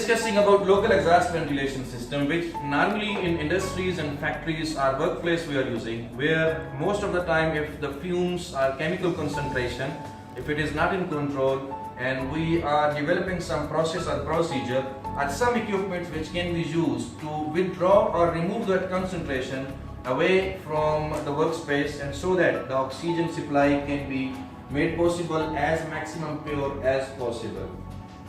discussing about local exhaust ventilation system, which normally in industries and factories or workplace we are using, where most of the time if the fumes or chemical concentration, if it is not in control and we are developing some process or procedure or some equipment which can be used to withdraw or remove that concentration away from the workspace, and so that the oxygen supply can be made possible as maximum pure as possible.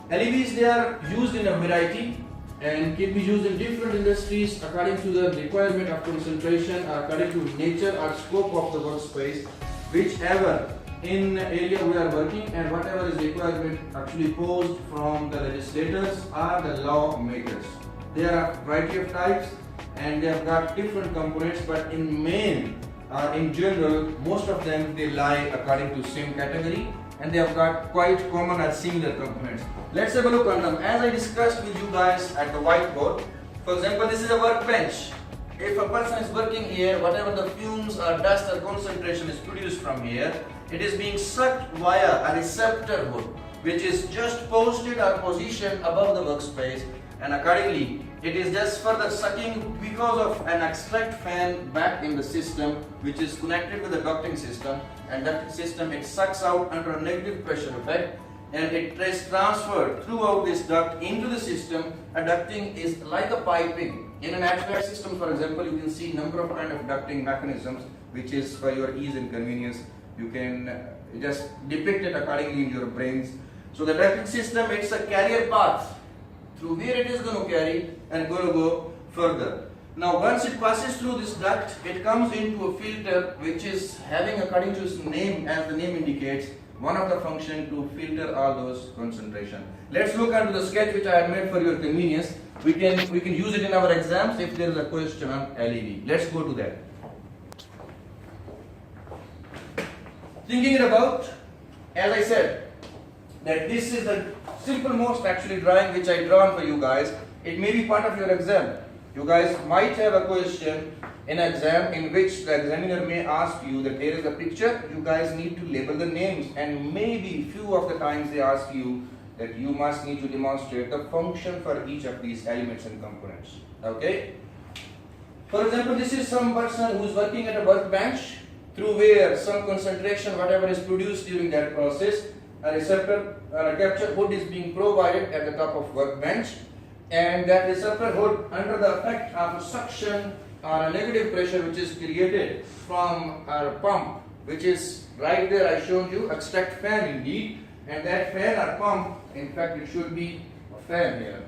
LEVs, they are used in a variety and can be used in different industries according to the requirement of concentration, according to nature or scope of the workspace, whichever in area we are working, and whatever is requirement actually posed from the legislators or the lawmakers. There are a variety of types and they have got different components, but in general, most of them they lie according to same category, and they have got quite common or similar components. Let's have a look on them. As I discussed with you guys at the whiteboard, for example, this is a workbench. If a person is working here, whatever the fumes or dust or concentration is produced from here, it is being sucked via a receptor hood, which is just posted or positioned above the workspace, and accordingly it is just further sucking because of an extract fan back in the system, which is connected with the ducting system, and that system it sucks out under a negative pressure effect, and it is transferred throughout this duct into the system. A ducting is like a piping. In an HVAC system, for example, you can see number of kind of ducting mechanisms, which is for your ease and convenience. You can just depict it accordingly in your brains. So the ducting system, it's a carrier path through where it is going to carry and going to go further. Now once it passes through this duct, it comes into a filter which is having, according to its name, as the name indicates, one of the function to filter all those concentration. Let's look at the sketch which I have made for your convenience. We can use it in our exams if there is a question on LEV. Let's go to that. Thinking it about, as I said, that this is the simple most actually drawing which I drawn for you guys. It may be part of your exam. You guys might have a question in exam in which the examiner may ask you that there is a picture, you guys need to label the names, and maybe few of the times they ask you that you must need to demonstrate the function for each of these elements and components. Okay? For example, this is some person who is working at a workbench, through where some concentration, whatever is produced during that process, a receptor or a capture hood is being provided at the top of workbench, and that receptor hood, under the effect of a suction or a negative pressure which is created from our pump, which is right there, I showed you, extract fan indeed, and that fan or pump, in fact it should be a fan here.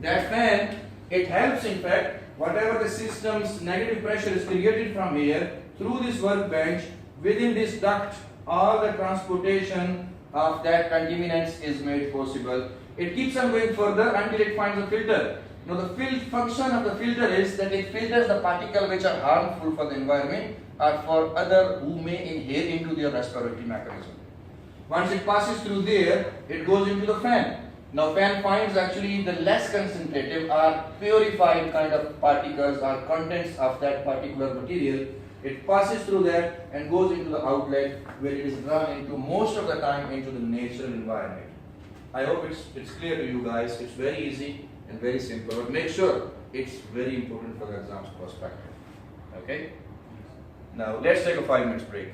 That fan, it helps, in fact, whatever the system's negative pressure is created from here, through this workbench, within this duct, all the transportation of that contaminants is made possible. It keeps on going further until it finds a filter. Now the function of the filter is that it filters the particles which are harmful for the environment or for other who may inhale into their respiratory mechanism. Once it passes through there, it goes into the fan. Now fan finds actually the less concentrative or purified kind of particles or contents of that particular material. It passes through that and goes into the outlet, where it is run into most of the time into the natural environment. I hope it's clear to you guys. It's very easy and very simple, but make sure it's very important for the exam's perspective. Okay? Now let's take a 5 minutes break.